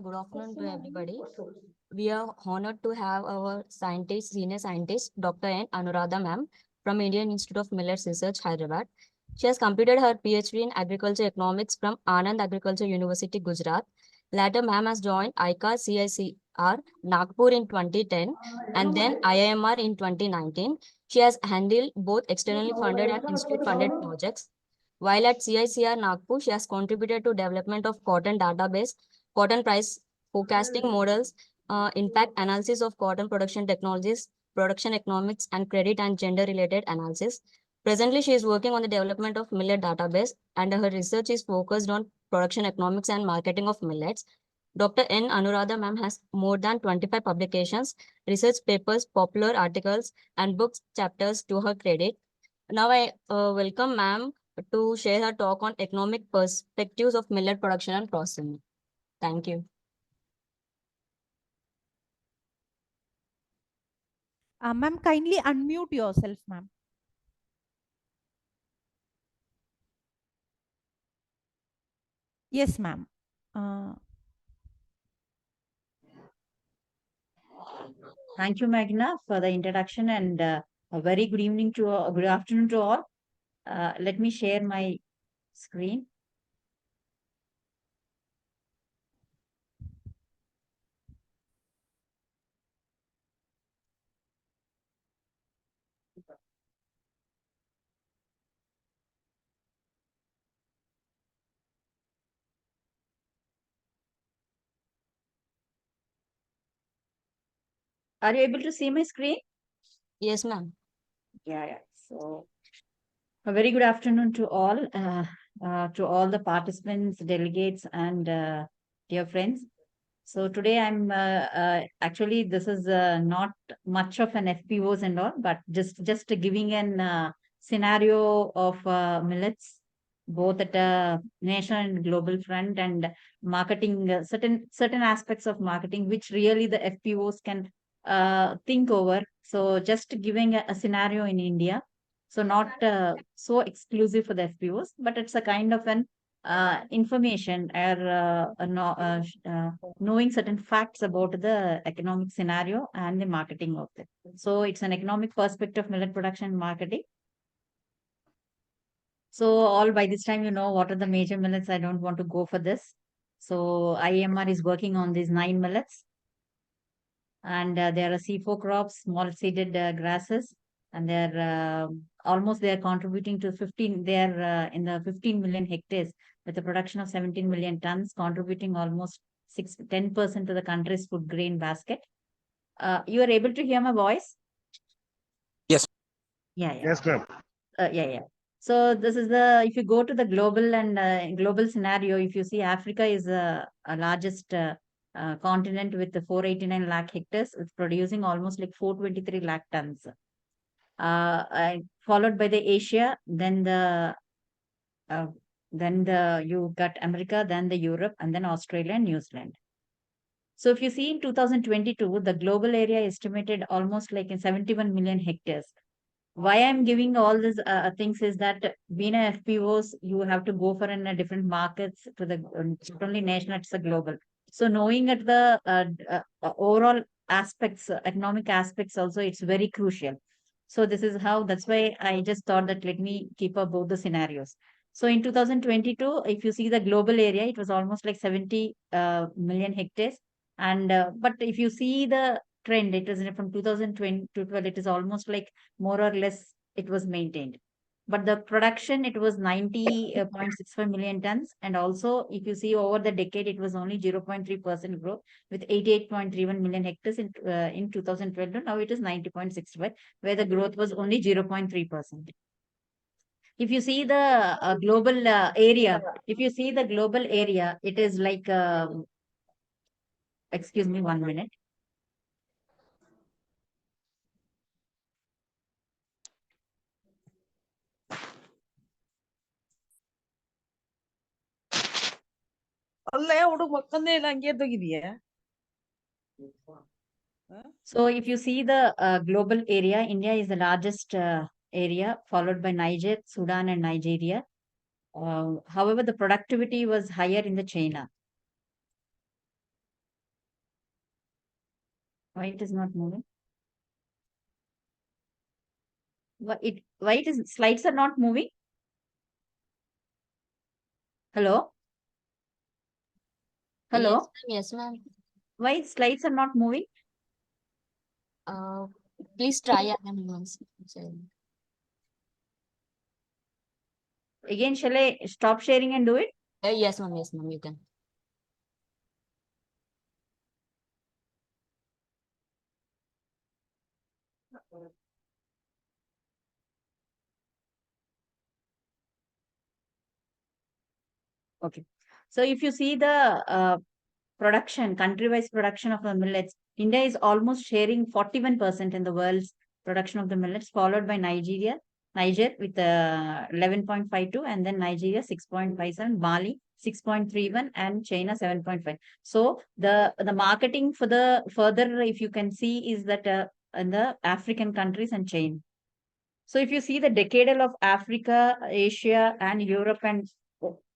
good afternoon to everybody. We are honored to have our scientist, senior scientist, Dr. N. Anuradha ma'am from Indian Institute of Millets Research, Hyderabad. She has completed her PhD in Agriculture Economics from Anand Agriculture University, Gujarat. Later, ma'am has joined ICAR-IIMR Nagpur in 2010 and then IIMR in 2019. She has handled both externally funded and institute-funded projects. While at CICR Nagpur, she has contributed to development of cotton database, cotton price forecasting models, impact analysis of cotton production technologies, production economics, and credit and gender-related analysis. Presently, she is working on the development of millet database, and her research is focused on production economics and marketing of millets. Dr. N. Anuradha ma'am has more than 25 publications, research papers, popular articles, and books chapters to her credit. Now I welcome ma'am to share her talk on economic perspectives of millet production and processing. Thank you. Ma'am, kindly unmute yourself, ma'am. Yes, ma'am. Thank you, Magna, for the introduction, and a very good evening to good afternoon to all. Let me share my screen. Are you able to see my screen? Yes, ma'am. Yeah. So, a very good afternoon to all the participants, delegates, and dear friends. So today I'm actually this is not much of an FPOs and all, but just giving an scenario of millets, both at a national and global front, and marketing certain aspects of marketing which really the FPOs can think over. So just giving a scenario in India, so not so exclusive for the FPOs, but it's a kind of an information or knowing certain facts about the economic scenario and the marketing of it. So it's an economic perspective, millet production and marketing. So all by this time, you know what are the major millets. I don't want to go for this. So IMR is working on these 9 millets. And there are C4 crops, small seeded grasses, and they're almost they are contributing to 15. They are in the 15 million hectares with a production of 17 million tons, contributing almost 10% to the country's food grain basket. You are able to hear my voice? Yes. Yeah. Yes, ma'am. Yeah. So this is the, if you go to the global and global scenario, if you see Africa is a largest continent with the 489 lakh hectares, it's producing almost like 423 lakh tons. Followed by the Asia, then you got America, then the Europe, and then Australia and New Zealand. So if you see in 2022, the global area estimated almost like in 71 million hectares. Why I'm giving all these things is that being a FPOs, you have to go for in a different markets to the not only national, it's a global. So knowing at the overall aspects, economic aspects also, it's very crucial. So this is how, that's why I just thought that let me keep up both the scenarios. So in 2022, if you see the global area, it was almost like 70 million hectares. And but if you see the trend, it is from 2020 to 12, it is almost like more or less it was maintained. But the production, it was 90.65 million tons. And also, if you see over the decade, it was only 0.3% growth with 88.31 million hectares in 2012. Now it is 90.65, where the growth was only 0.3%. If you see the global area, it is like, excuse me, 1 minute. So if you see the global area, India is the largest area, followed by Niger, Sudan, and Nigeria. However, the productivity was higher in the China. Why it is not moving? Why it is slides are not moving? Hello? Hello? Yes, ma'am. Why slides are not moving? Please try again once. Again, shall I stop sharing and do it? Yes, ma'am. Yes, ma'am. You can. Okay. So if you see the production, country-wise production of the millets, India is almost sharing 41% in the world's production of the millets, followed by Niger with 11.52, and then Nigeria 6.57, Mali 6.31, and China 7.5. So the marketing for the further, if you can see, is that in the African countries and China. So if you see the decadal of Africa, Asia, and Europe and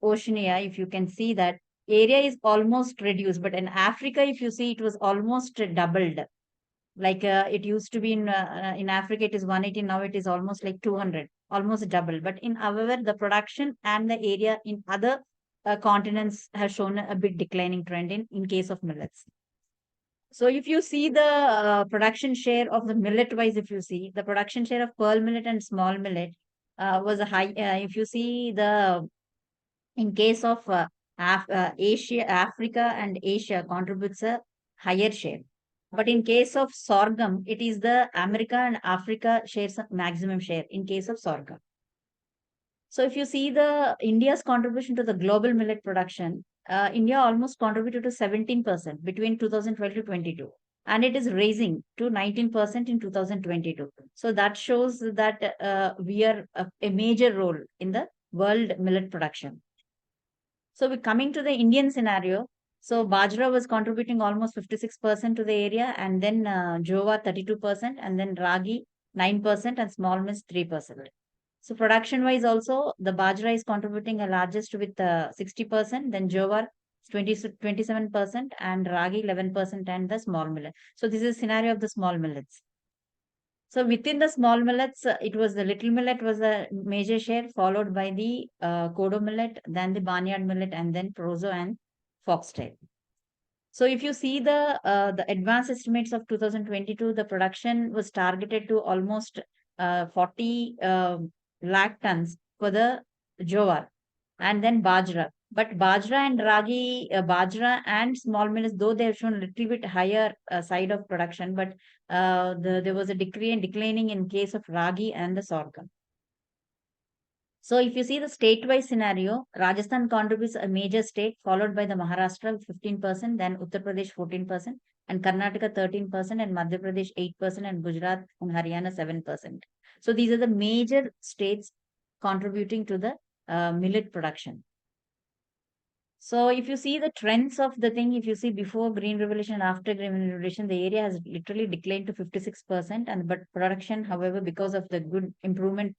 Oceania, if you can see that area is almost reduced, but in Africa, if you see, it was almost doubled. Like it used to be in Africa, it is 180, now it is almost like 200, almost double. But in however, the production and the area in other continents has shown a big declining trend in case of millets. So if you see the production share of the millet wise, if you see the production share of pearl millet and small millet was a high. If you see the in case of Asia, Africa and Asia contributes a higher share. But in case of sorghum, it is the America and Africa shares a maximum share in case of sorghum. So if you see the India's contribution to the global millet production, India almost contributed to 17% between 2012 to 22, and it is raising to 19% in 2022. So that shows that we are a major role in the world millet production. So we coming to the Indian scenario. So Bajra was contributing almost 56% to the area, and then Jowar 32%, and then Ragi 9%, and small mills 3%. So production wise also, the Bajra is contributing the largest with 60%, then Jowar 27%, and Ragi 11%, and the small millet. So this is scenario of the small millets. So within the small millets, it was the little millet was a major share, followed by the Kodo millet, then the barnyard millet, and then Prozo and Foxtail. So if you see the advanced estimates of 2022, the production was targeted to almost 40 lakh tons for the Jowar and then Bajra. But Bajra and Ragi, Bajra and small mills, though they have shown a little bit higher side of production, but there was a declining in case of Ragi and the sorghum. So if you see the state-wise scenario, Rajasthan contributes a major state, followed by the Maharashtra with 15%, then Uttar Pradesh 14%, and Karnataka 13%, and Madhya Pradesh 8%, and Gujarat and Haryana 7%. So these are the major states contributing to the millet production. So if you see the trends of the thing, if you see before Green Revolution and after Green Revolution, the area has literally declined to 56%, and but production, however, because of the good improvement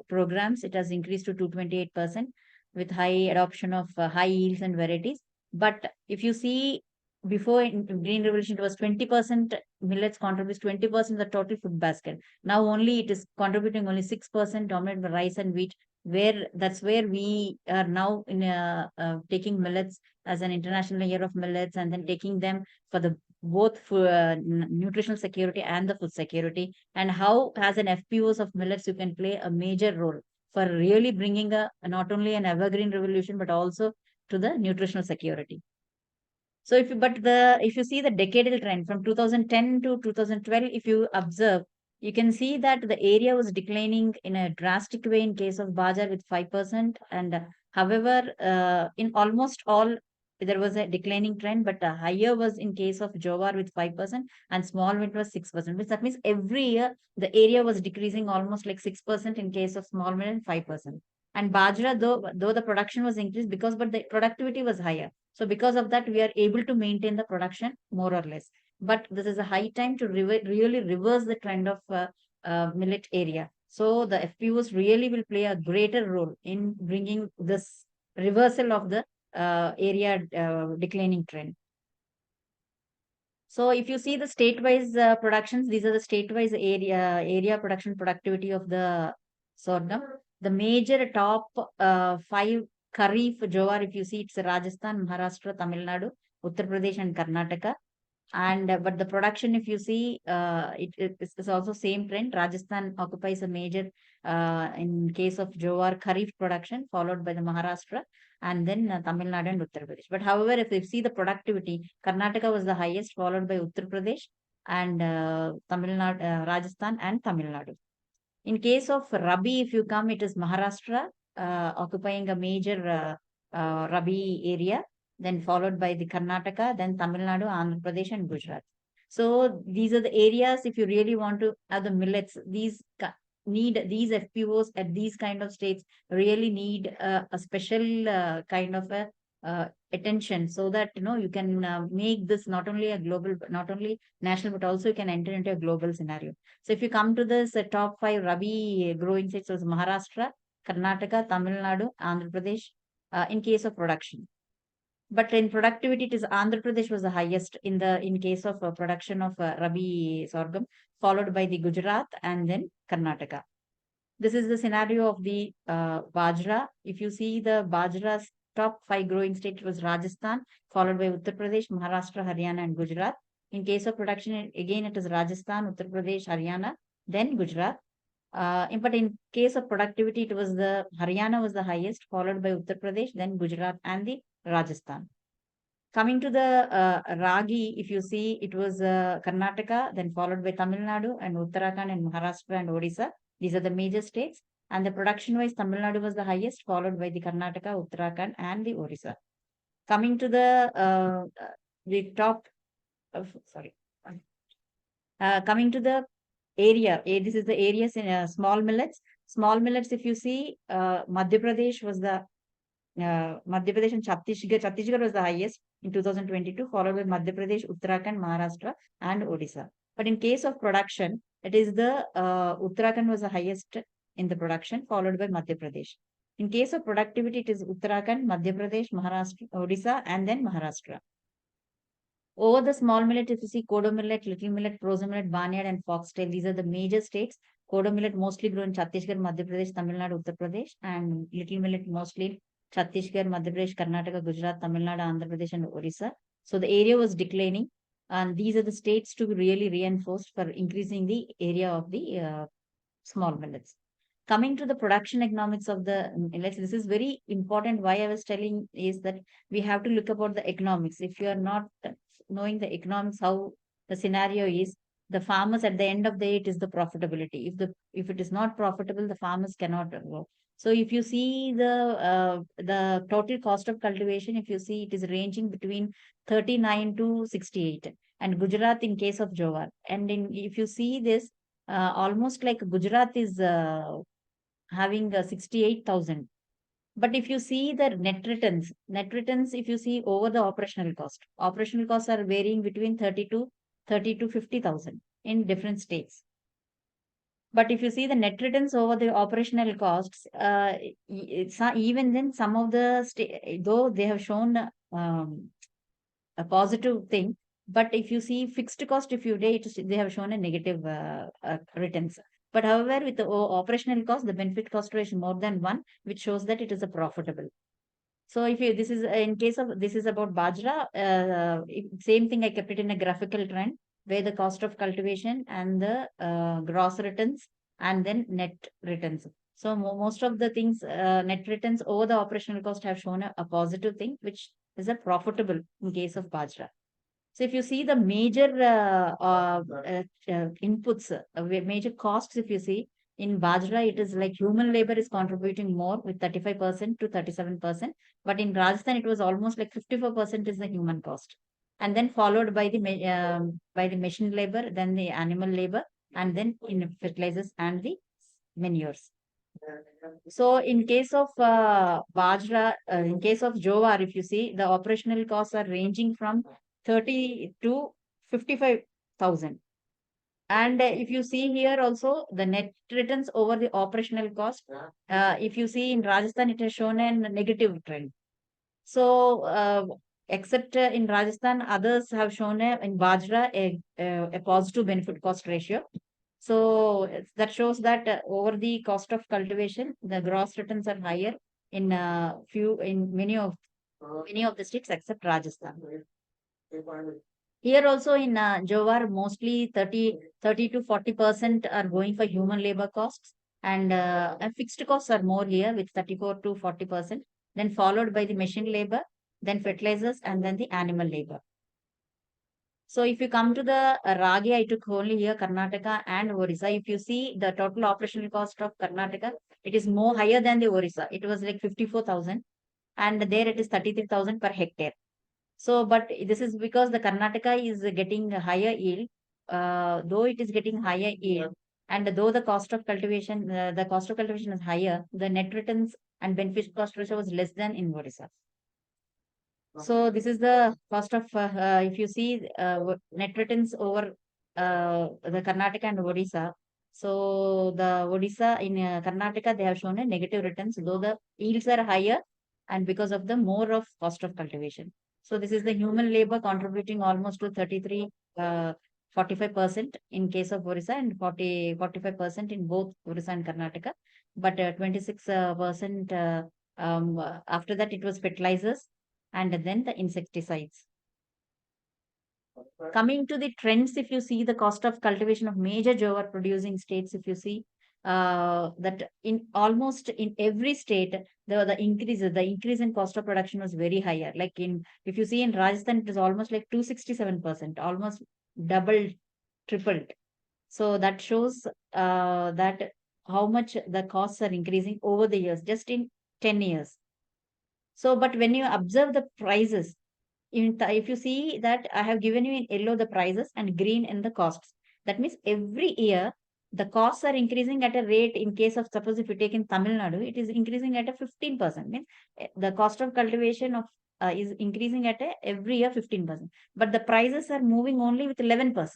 programs, it has increased to 228% with high adoption of high yields and varieties. But if you see before in Green Revolution, it was 20% millets contributes 20% of the total food basket. Now only it is contributing only 6%, dominated by rice and wheat, where that's where we are now in taking millets as an international year of millets, and then taking them for the both for nutritional security and the food security, and how as an FPOs of millets you can play a major role for really bringing a not only an evergreen revolution but also to the nutritional security. So if you see the decadal trend from 2010 to 2012, if you observe, you can see that the area was declining in a drastic way in case of Bajar with 5%. And however, in almost all, there was a declining trend, but higher was in case of Jowar with 5%, and small mint was 6%, which that means every year the area was decreasing almost like 6% in case of small mint and 5%. And Bajra, though the production was increased because, but the productivity was higher. So because of that, we are able to maintain the production more or less. But this is a high time to really reverse the trend of millet area. So the FPOs really will play a greater role in bringing this reversal of the area declining trend. So if you see the state-wise productions, these are the state-wise area production productivity of the sorghum. The major top 5 Kharif jowar, if you see, it's Rajasthan, Maharashtra, Tamil Nadu, Uttar Pradesh, and Karnataka. And but the production, if you see, it is also same trend. Rajasthan occupies a major in case of jowar Kharif production, followed by the Maharashtra, and then Tamil Nadu and Uttar Pradesh. But however, if you see the productivity, Karnataka was the highest, followed by Uttar Pradesh and Tamil Nadu, Rajasthan, and Tamil Nadu. In case of Rabi, if you come, it is Maharashtra occupying a major Rabi area, then followed by the Karnataka, then Tamil Nadu, Andhra Pradesh, and Gujarat. So these are the areas, if you really want to have the millets, these need these FPOs at these kind of states really need a special kind of a attention, so that you can make this not only a global, not only national, but also you can enter into a global scenario. So if you come to this top 5 Rabi growing states, so Maharashtra, Karnataka, Tamil Nadu, Andhra Pradesh, in case of production. But in productivity, it is Andhra Pradesh was the highest in case of production of Rabi sorghum, followed by the Gujarat and then Karnataka. This is the scenario of the Bajra. If you see the Bajra's top 5 growing states was Rajasthan, followed by Uttar Pradesh, Maharashtra, Haryana, and Gujarat. In case of production, again, it is Rajasthan, Uttar Pradesh, Haryana, then Gujarat. But in case of productivity, it was the Haryana was the highest, followed by Uttar Pradesh, then Gujarat, and the Rajasthan. Coming to the Ragi, if you see, it was Karnataka, then followed by Tamil Nadu and Uttarakhand and Maharashtra and Odisha. These are the major states. And the production-wise, Tamil Nadu was the highest, followed by the Karnataka, Uttarakhand, and the Odisha. Coming to the top, coming to the area, this is the areas in small millets. Small millets, if you see, Madhya Pradesh was the Madhya Pradesh and Chhattisgarh. Chhattisgarh was the highest in 2022, followed by Madhya Pradesh, Uttarakhand, Maharashtra, and Odisha. But in case of production, it is the Uttarakhand was the highest in the production, followed by Madhya Pradesh. In case of productivity, it is Uttarakhand, Madhya Pradesh, Maharashtra, Odisha, and then Maharashtra. Over the small millet, if you see Kodo millet, little millet, Proso millet, Barnyard, and Foxtail, these are the major states. Kodo millet mostly grown in Chhattisgarh, Madhya Pradesh, Tamil Nadu, Uttar Pradesh, and little millet mostly Chhattisgarh, Madhya Pradesh, Karnataka, Gujarat, Tamil Nadu, Andhra Pradesh, and Orissa. So the area was declining, and these are the states to be really reinforced for increasing the area of the small millets. Coming to the production economics of the millets, this is very important. Why I was telling is that we have to look about the economics. If you are not knowing the economics, how the scenario is, the farmers at the end of the day, it is the profitability. If it is not profitable, the farmers cannot work. So if you see the total cost of cultivation, if you see, it is ranging between 39 to 68, and Gujarat in case of jowar. And if you see this, almost like Gujarat is having 68,000. But if you see the net returns, if you see over the operational costs are varying between 30 to 50,000 in different states. But if you see the net returns over the operational costs, it's not, even then some of the though they have shown a positive thing, but if you see fixed cost, if you they have shown a negative returns. But however, with the operational cost, the benefit cost ratio is more than 1, which shows that it is a profitable. So if you, this is in case of, this is about Bajra, same thing I kept it in a graphical trend, where the cost of cultivation and the gross returns and then net returns. So most of the things, net returns over the operational cost have shown a positive thing, which is a profitable in case of Bajra. So if you see the major inputs, major costs, if you see in Bajra, it is like human labor is contributing more with 35% to 37%. But in Rajasthan, it was almost like 54% is the human cost. And then followed by the machine labor, then the animal labor, and then in fertilizers and the manures. So in case of Bajra, in case of jowar, if you see, the operational costs are ranging from 30 to 55,000. And if you see here also, the net returns over the operational cost, if you see in Rajasthan, it has shown a negative trend. So except in Rajasthan, others have shown in Bajra a positive benefit cost ratio. So that shows that over the cost of cultivation, the gross returns are higher in many of the states except Rajasthan. Here also in Jowar, mostly 30 to 40% are going for human labor costs, and fixed costs are more here with 34 to 40%, then followed by the machine labor, then fertilizers, and then the animal labor. So if you come to the Ragi, I took only here Karnataka and Orissa. If you see the total operational cost of Karnataka, it is more higher than the Orissa. It was like 54,000, and there it is 33,000 per hectare. So, but this is because the Karnataka is getting a higher yield, though it is getting higher yield, and though the cost of cultivation, is higher, the net returns and benefit cost ratio was less than in Orissa. So this is the cost of, if you see net returns over the Karnataka and Odisha. So the Odisha in Karnataka, they have shown a negative returns, though the yields are higher and because of the more of cost of cultivation. So this is the human labor contributing almost to 33, 45% in case of Orissa and 45% in both Orissa and Karnataka. But 26% after that it was fertilizers and then the insecticides. Coming to the trends, if you see the cost of cultivation of major jowar producing states, if you see that in almost in every state, the increase in cost of production was very higher. Like if you see in Rajasthan, it is almost like 267%, almost doubled, tripled. So that shows that how much the costs are increasing over the years, just in 10 years. So, but when you observe the prices, if you see that I have given you in yellow the prices and green in the costs. That means every year the costs are increasing at a rate. In case of, suppose if you take in Tamil Nadu, it is increasing at a 15%. Means the cost of cultivation of is increasing at every year 15%. But the prices are moving only with 11%.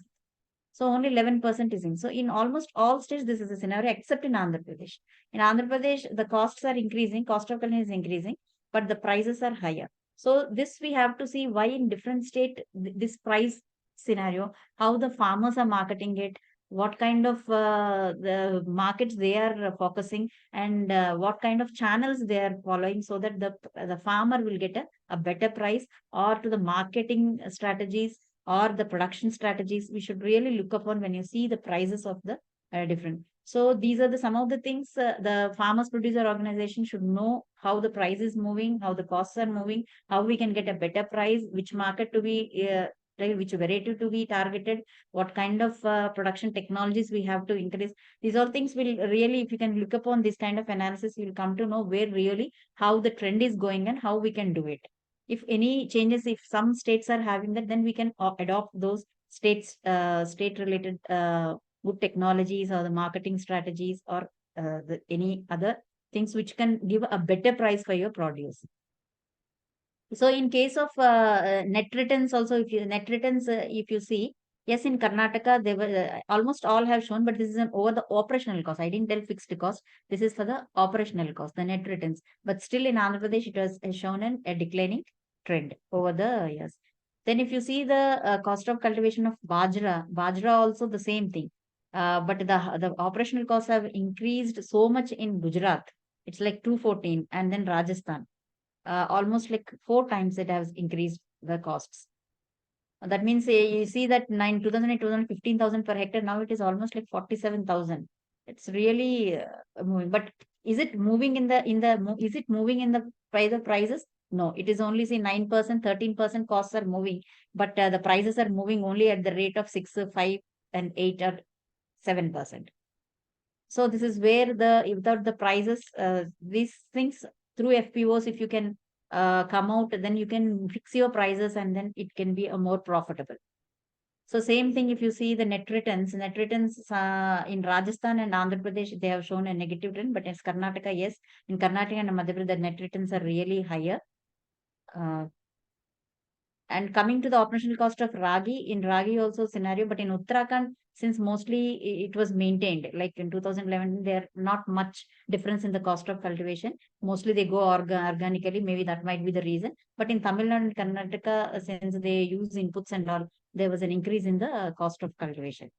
So only 11% is in. So in almost all states, this is a scenario except in Andhra Pradesh. In Andhra Pradesh, the costs are increasing, cost of cultivation is increasing, but the prices are higher. So this we have to see why in different state this price scenario, how the farmers are marketing it, what kind of the markets they are focusing, and what kind of channels they are following, so that the farmer will get a better price, or to the marketing strategies or the production strategies we should really look upon when you see the prices of the different. So these are some of the things the farmers producer organization should know, how the price is moving, how the costs are moving, how we can get a better price, which market to be which variety to be targeted, what kind of production technologies we have to increase. These all things will really, if you can look upon this kind of analysis, you will come to know where really how the trend is going and how we can do it. If any changes, if some states are having that, then we can adopt those state related good technologies or the marketing strategies, or any other things which can give a better price for your produce. So in case of net returns also, if you see, yes, in Karnataka, they were almost all have shown, but this is over the operational cost. I didn't tell fixed cost. This is for the operational cost, the net returns. But still in Andhra Pradesh, it was shown a declining trend over the years. Then if you see the cost of cultivation of Bajra also the same thing. But the operational costs have increased so much in Gujarat. It's like 214, and then Rajasthan. Almost like 4 times it has increased the costs. That means you see that 2008, 15,000 per hectare. Now it is almost like 47,000. It's really moving. But is it moving in the prices? No, it is only 9%, 13% costs are moving, but the prices are moving only at the rate of 6, 5, and 8 or 7%. So this is where without the prices, these things through FPOs, if you can come out, then you can fix your prices and then it can be a more profitable. So same thing, if you see the net returns in Rajasthan and Andhra Pradesh, they have shown a negative trend, but in Karnataka, yes, in Karnataka and Madhya Pradesh, the net returns are really higher. And coming to the operational cost of Ragi, in Ragi also scenario, but in Uttarakhand, since mostly it was maintained. Like in 2011, there not much difference in the cost of cultivation. Mostly they go organically. Maybe that might be the reason. But in Tamil Nadu and Karnataka, since they use inputs and all, there was an increase in the cost of cultivation.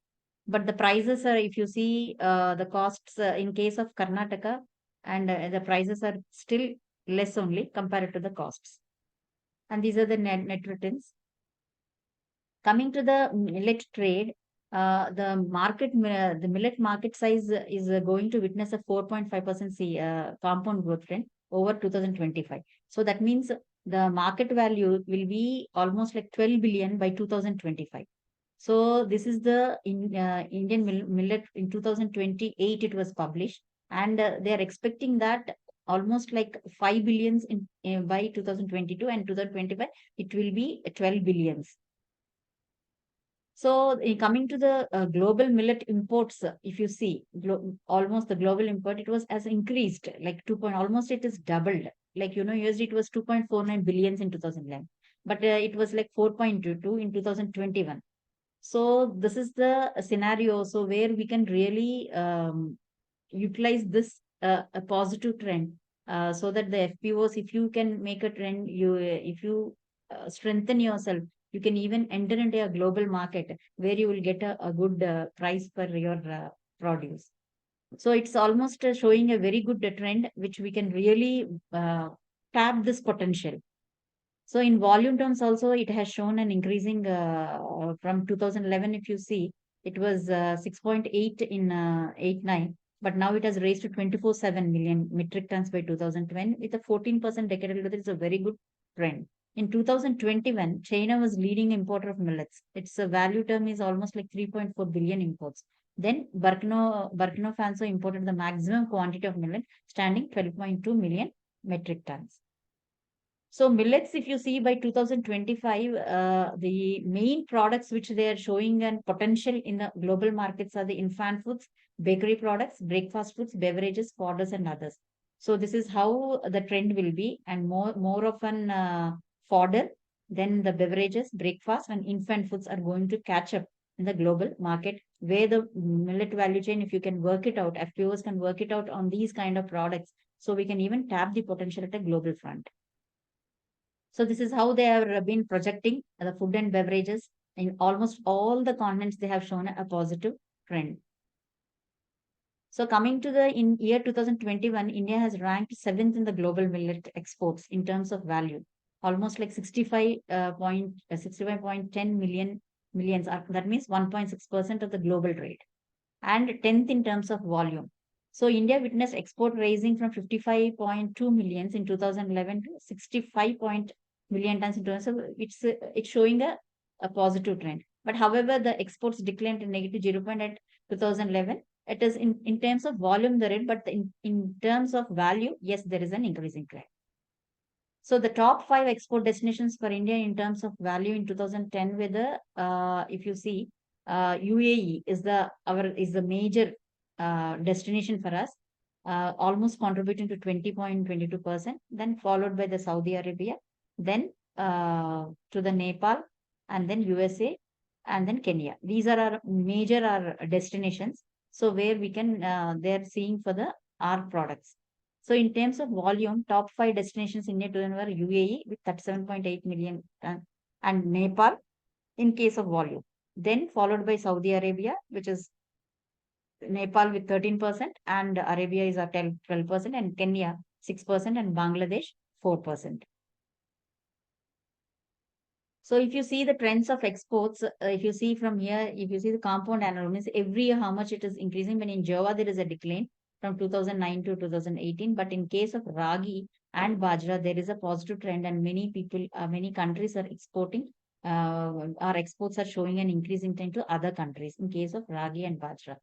But the prices are, if you see the costs in case of Karnataka, and the prices are still less only compared to the costs. And these are the net returns. Coming to the millet trade, the millet market size is going to witness a 4.5% compound growth trend over 2025. So that means the market value will be almost like 12 billion by 2025. So this is the Indian millet in 2028 it was published, and they are expecting that almost like 5 billions in by 2022, and 2025 it will be 12 billions. So coming to the global millet imports, if you see almost the global import, it was has increased like almost it is doubled. Like USD it was 2.49 billions in 2011, but it was like 4.22 in 2021. So this is the scenario. So where we can really utilize this a positive trend, so that the FPOs, if you can make a trend, if you strengthen yourself, you can even enter into a global market where you will get a good price for your produce. So it's almost showing a very good trend, which we can really tap this potential. So in volume terms also, it has shown an increasing from 2011. If you see, it was 6.8 in 89, but now it has raised to 24.7 million metric tons by 2020 with a 14% decadal growth. It's a very good trend. In 2021, China was leading importer of millets. Its value term is almost like 3.4 billion imports. Then Burkina Faso imported the maximum quantity of millet, standing 12.2 million metric tons. So millets, if you see by 2025, the main products which they are showing and potential in the global markets are the infant foods, bakery products, breakfast foods, beverages, fodders, and others. So this is how the trend will be, and more of an fodder, then the beverages, breakfast, and infant foods are going to catch up in the global market, where the millet value chain, if you can work it out, FPOs can work it out on these kind of products, so we can even tap the potential at a global front. So this is how they have been projecting the food and beverages in almost all the continents. They have shown a positive trend. So coming to in year 2021, India has ranked 7th in the global millet exports in terms of value, almost like 65.10 millions. That means 1.6% of the global trade, and 10th in terms of volume. So India witnessed export rising from 55.2 millions in 2011 to 65 million tons in 2000. So it's showing a positive trend. But however, the exports declined to negative 0.8 2011. It is in terms of volume the rate, but in terms of value, yes, there is an increasing trend. So the top 5 export destinations for India in terms of value in 2010 were the, if you see, UAE is the major destination for us, almost contributing to 20.22%, then followed by the Saudi Arabia, then to the Nepal, and then USA, and then Kenya. These are our major destinations. So where we can, they're seeing for our products. So in terms of volume, top 5 destinations in India were UAE with 37.8 million and Nepal in case of volume. Then followed by Saudi Arabia, which is Nepal with 13%, and Arabia is at 12%, and Kenya 6%, and Bangladesh 4%. So if you see the trends of exports, if you see from here, if you see the compound annual, means every year how much it is increasing. When in Java there is a decline from 2009 to 2018, but in case of Ragi and Bajra, there is a positive trend, and many people, many countries are exporting. Our exports are showing an increasing trend to other countries in case of Ragi and Bajra.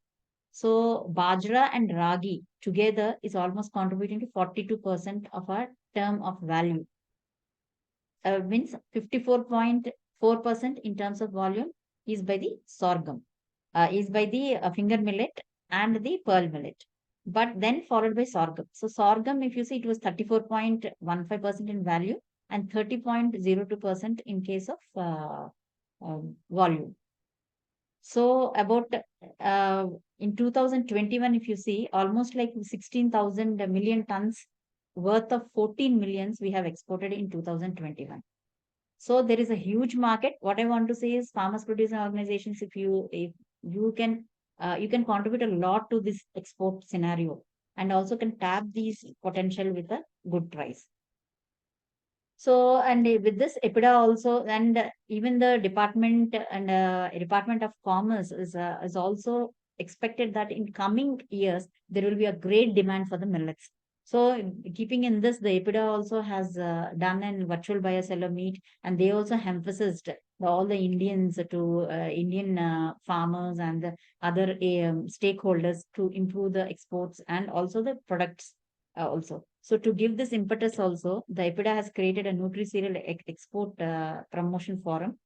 So Bajra and Ragi together is almost contributing to 42% of our term of value. Means 54.4% in terms of volume is by the sorghum, is by the finger millet and the pearl millet, but then followed by sorghum. So sorghum, if you see, it was 34.15% in value and 30.02% in case of volume. So about in 2021, if you see, almost like 16,000 million tons worth of 14 millions we have exported in 2021. So there is a huge market. What I want to say is farmers producer organizations, if you can contribute a lot to this export scenario and also can tap these potential with a good price. So, and with this EPIDA also, and even the Department of Commerce is also expected that in coming years, there will be a great demand for the millets. So keeping in this, the EPIDA also has done a virtual bioseller meet, and they also emphasized all the Indians to Indian farmers and the other stakeholders to improve the exports and also the products also. So to give this impetus also, the EPIDA has created a Nutri-Cereal Export Promotion Forum,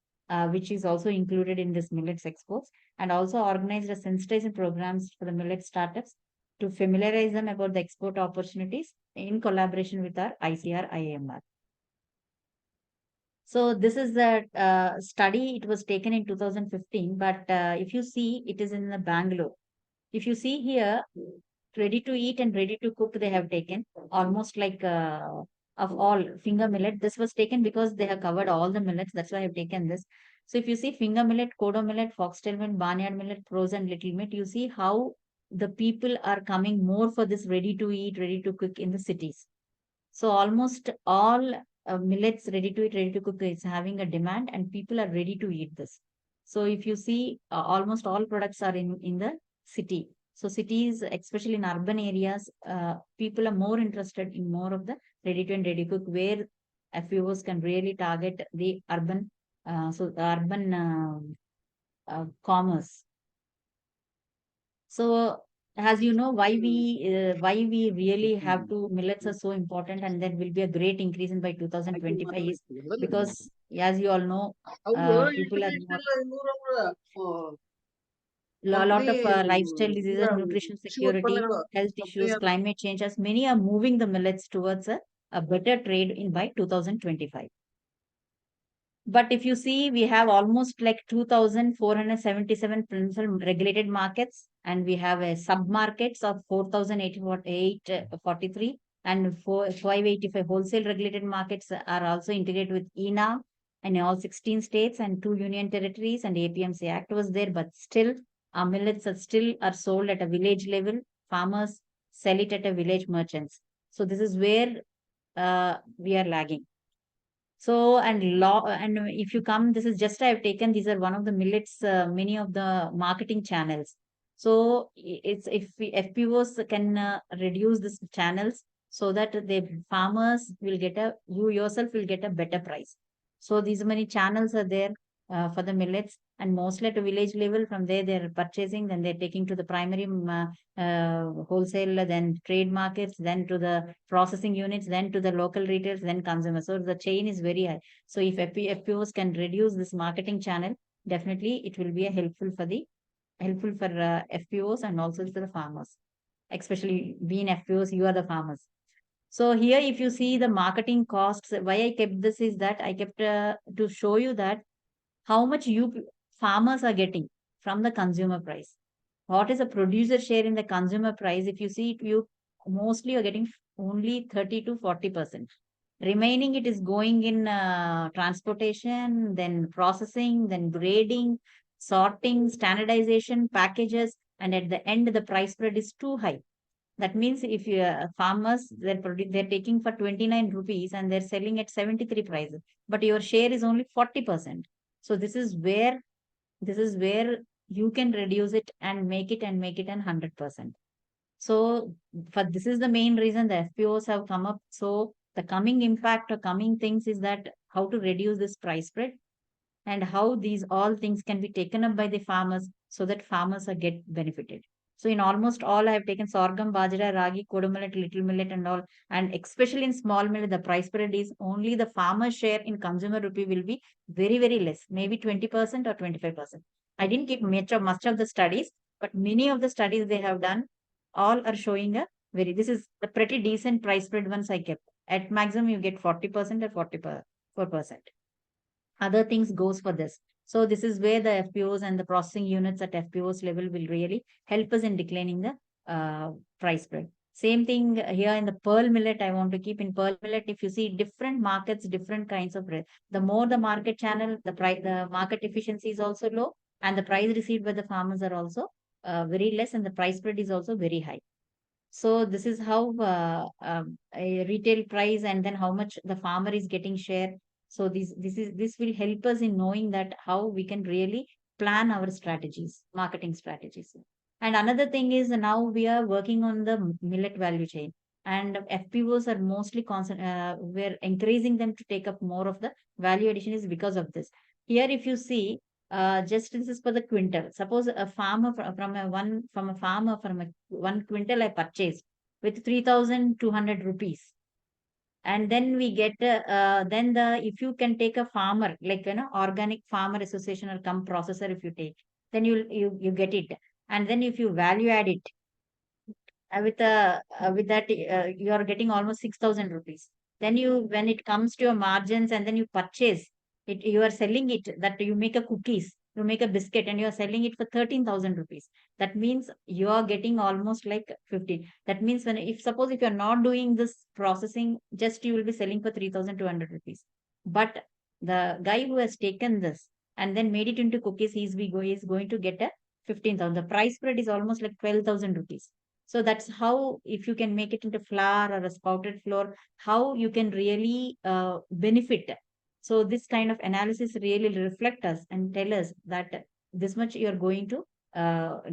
which is also included in this millets exports, and also organized a sensitization programs for the millet startups to familiarize them about the export opportunities in collaboration with our ICAR-IIMR. So this is the study. It was taken in 2015, but if you see, it is in the Bangalore. If you see here, ready to eat and ready to cook, they have taken almost like of all finger millet. This was taken because they have covered all the millets. That's why I have taken this. So if you see finger millet, kodo millet, foxtail millet, barnyard millet, frozen little meat, you see how the people are coming more for this ready to eat, ready to cook in the cities. So almost all millets ready to eat, ready to cook is having a demand, and people are ready to eat this. So if you see, almost all products are in the city. So cities, especially in urban areas, people are more interested in more of the ready to and ready cook, where FPOs can really target the urban, commerce. So as you know, why we really have to, millets are so important, and there will be a great increase in by 2025 is because, as you all know, people are lot of lifestyle diseases, nutrition security, health issues, climate change, as many are moving the millets towards a better trade in by 2025. But if you see, we have almost like 2,477 principal regulated markets, and we have a sub-markets of 4,843, and 585 wholesale regulated markets are also integrated with ENA in all 16 states and 2 union territories, and APMC Act was there, but still our millets are sold at a village level. Farmers sell it at a village merchants. So this is where we are lagging. So, and if you come, this is just I've taken, these are one of the millets, many of the marketing channels. So it's if FPOs can reduce these channels so that the farmers will you yourself will get a better price. So these many channels are there for the millets, and mostly at a village level. From there, they're purchasing, then they're taking to the primary wholesale, then trade markets, then to the processing units, then to the local retailers, then consumers. So the chain is very high. So if FPOs can reduce this marketing channel, definitely it will be helpful for FPOs and also for the farmers, especially being FPOs, you are the farmers. So here, if you see the marketing costs, why I kept this is that I kept to show you that how much farmers are getting from the consumer price. What is the producer share in the consumer price? If you see, you mostly are getting only 30 to 40%. Remaining, it is going in transportation, then processing, then grading, sorting, standardization, packages, and at the end, the price spread is too high. That means if you farmers, they're taking for 29 rupees and they're selling at 73 prices, but your share is only 40%. So this is where you can reduce it and make it 100%. So for this is the main reason the FPOs have come up. So the coming impact or coming things is that how to reduce this price spread and how these all things can be taken up by the farmers so that farmers are get benefited. So in almost all, I have taken sorghum, bajra, ragi, kodu millet, little millet and all. And especially in small millet, the price spread is only the farmer share in consumer rupee will be very, very less, maybe 20% or 25%. I didn't keep much of the studies, but many of the studies they have done, all are showing this is a pretty decent price spread once I kept. At maximum, you get 40% or 44%. Other things goes for this. So this is where the FPOs and the processing units at FPOs level will really help us in declining the price spread. Same thing here in the pearl millet. I want to keep in pearl millet. If you see different markets, different kinds of risk. The more the market channel, the market efficiency is also low, and the price received by the farmers are also very less, and the price spread is also very high. So this is how a retail price and then how much the farmer is getting share. So this will help us in knowing that how we can really plan our strategies, marketing strategies. And another thing is now we are working on the millet value chain, and FPOs are mostly we're encouraging them to take up more of the value addition is because of this. Here, if you see, just this is for the quintal. Suppose a farmer from a farmer from a 1 quintal I purchased with 3,200 rupees, and then we get then if you can take a farmer like organic farmer association or come processor, if you take, then you get it, and then if you value add it with that you are getting almost 6,000 rupees. Then when it comes to your margins and then you purchase it, you are selling it, that you make a cookies, you make a biscuit and you are selling it for 13,000 rupees. That means you are getting almost like 50. That means if suppose if you are not doing this processing, just you will be selling for 3,200 rupees. But the guy who has taken this and then made it into cookies, he is going to get a 15,000. The price spread is almost like 12,000 rupees. So that's how, if you can make it into flour or a spouted flour, how you can really benefit. So this kind of analysis really reflect us and tell us that this much you're going to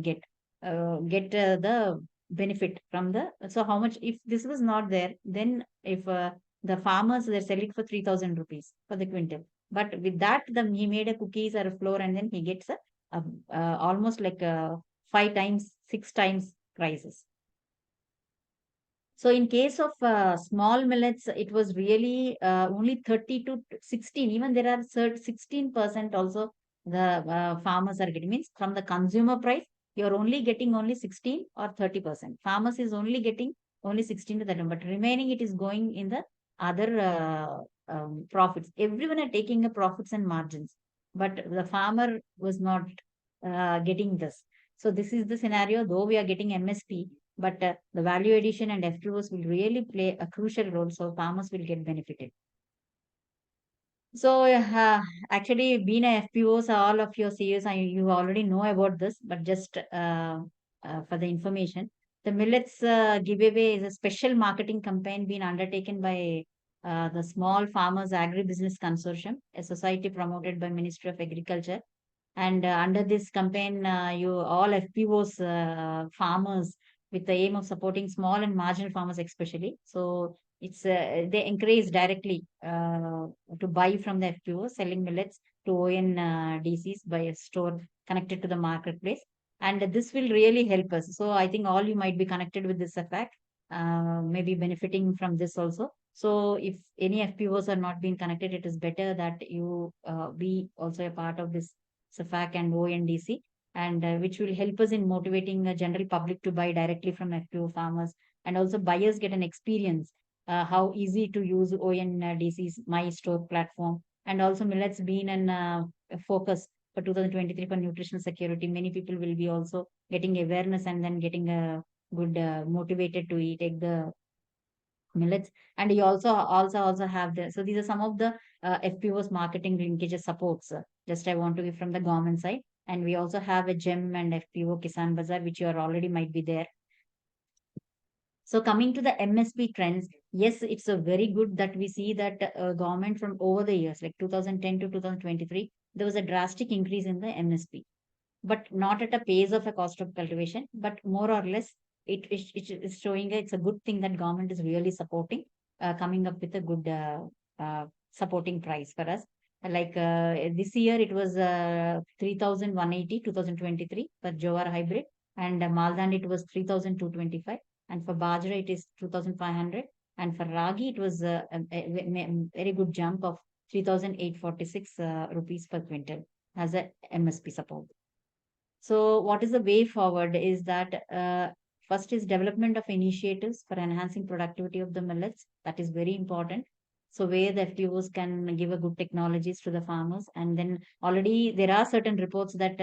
get the benefit from the. So how much, if this was not there, then if the farmers, they're selling for 3,000 rupees for the quintal. But with that, he made a cookies or a flour, and then he gets almost like 5 times, 6 times prices. So in case of small millets, it was really only 30 to 16. Even there are 16% also the farmers are getting. Means from the consumer price, you're only getting only 16 or 30%. Farmers is only getting only 16 to 30, but remaining it is going in the other profits. Everyone are taking the profits and margins, but the farmer was not getting this. So this is the scenario, though we are getting MSP, but the value addition and FPOs will really play a crucial role, so farmers will get benefited. So actually, being a FPOs, all of your CEOs, you already know about this, but just for the information, the millets giveaway is a special marketing campaign being undertaken by the Small Farmers Agribusiness Consortium, a society promoted by Ministry of Agriculture. And under this campaign, all FPOs, farmers, with the aim of supporting small and marginal farmers especially. So it's they encourage directly to buy from the FPO selling millets to ONDCs by a store connected to the marketplace. And this will really help us. So I think all you might be connected with this effect, maybe benefiting from this also. So if any FPOs are not being connected, it is better that you be also a part of this SAFAC and ONDC, and which will help us in motivating the general public to buy directly from FPO farmers, and also buyers get an experience how easy to use ONDC's My Store platform. And also millets being a focus for 2023 for nutritional security. Many people will be also getting awareness and then getting a good motivated to take the millets. And you also have the, so these are some of the FPOs marketing linkages supports. Just I want to give from the government side. And we also have a GEM and FPO Kisan Bazaar, which you are already might be there. So coming to the MSP trends, yes, it's a very good that we see that government from over the years, like 2010 to 2023, there was a drastic increase in the MSP, but not at a pace of a cost of cultivation, but more or less it is showing it's a good thing that government is really supporting, coming up with a good supporting price for us. Like this year, it was 3,180, 2023 for Jowar hybrid, and Maldan it was 3,225, and for Bajra it is 2,500, and for Ragi it was a very good jump of 3,846 rupees per quintal as a MSP support. So what is the way forward is that first is development of initiatives for enhancing productivity of the millets. That is very important. So where the FPOs can give a good technologies to the farmers, and then already there are certain reports that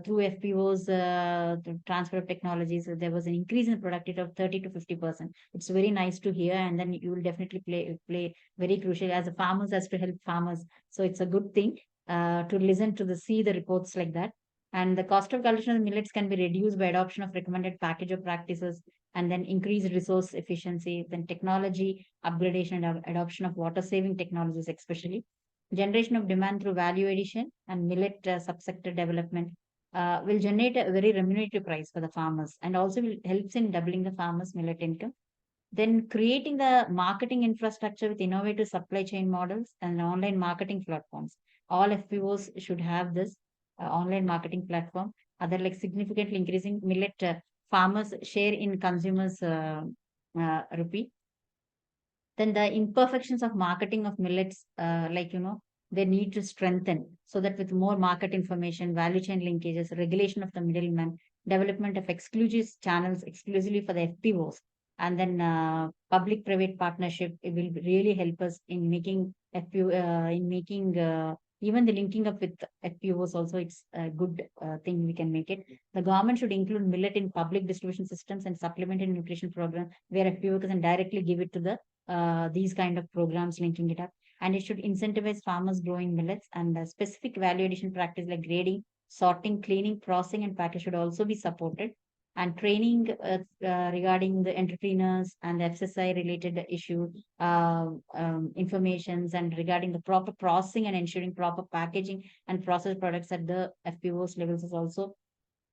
through FPOs, the transfer of technologies, there was an increase in productivity of 30 to 50%. It's very nice to hear, and then you will definitely play very crucial as a farmers, as to help farmers. So it's a good thing to listen to see the reports like that. And the cost of cultivation of millets can be reduced by adoption of recommended package of practices, and then increased resource efficiency, then technology upgradation and adoption of water saving technologies, especially generation of demand through value addition and millet subsector development will generate a very remunerative price for the farmers, and also will helps in doubling the farmers millet income. Then creating the marketing infrastructure with innovative supply chain models and online marketing platforms. All FPOs should have this online marketing platform. Other like significantly increasing millet farmers' share in consumers' rupee. Then the imperfections of marketing of millets, they need to strengthen, so that with more market information, value chain linkages, regulation of the middleman, development of exclusive channels exclusively for the FPOs, and then public-private partnership, it will really help us in making FPO, even the linking up with FPOs also, it's a good thing we can make it. The government should include millet in public distribution systems and supplementary nutrition program, where FPO can directly give it to the these kind of programs, linking it up. And it should incentivize farmers growing millets, and specific value addition practice like grading, sorting, cleaning, processing, and package should also be supported. And training regarding the entrepreneurs and the FSI related issue informations, and regarding the proper processing and ensuring proper packaging and processed products at the FPOs levels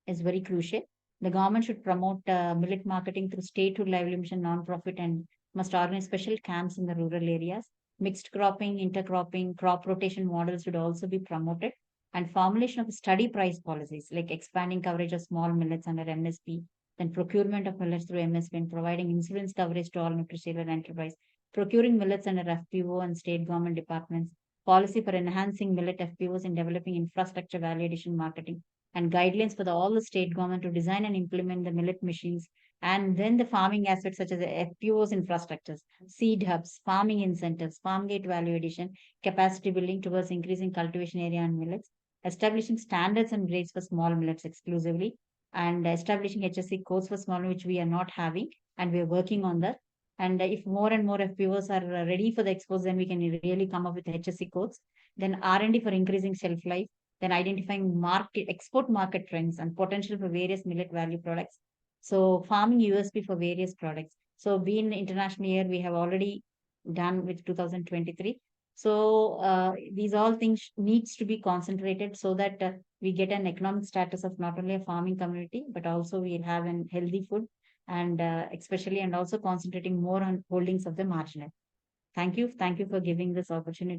is very crucial. The government should promote millet marketing through statehood livelihood mission non-profit, and must organize special camps in the rural areas. Mixed cropping, intercropping, crop rotation models should also be promoted, and formulation of study price policies like expanding coverage of small millets under MSP, then procurement of millets through MSP, and providing insurance coverage to all nutritional enterprise, procuring millets under FPO and state government departments, policy for enhancing millet FPOs in developing infrastructure value addition marketing, and guidelines for all the state government to design and implement the millet machines. And then the farming aspects such as the FPOs infrastructures, seed hubs, farming incentives, farm gate value addition, capacity building towards increasing cultivation area and millets, establishing standards and grades for small millets exclusively, and establishing HSC codes for small, which we are not having, and we are working on that. And if more and more FPOs are ready for the expos, then we can really come up with HSC codes. Then R&D for increasing shelf life, then identifying export market trends and potential for various millet value products. So farming USP for various products. So being international year, we have already done with 2023. So these all things needs to be concentrated, so that we get an economic status of not only a farming community, but also we'll have a healthy food, and especially, and also concentrating more on holdings of the marginal. Thank you. Thank you for giving this opportunity.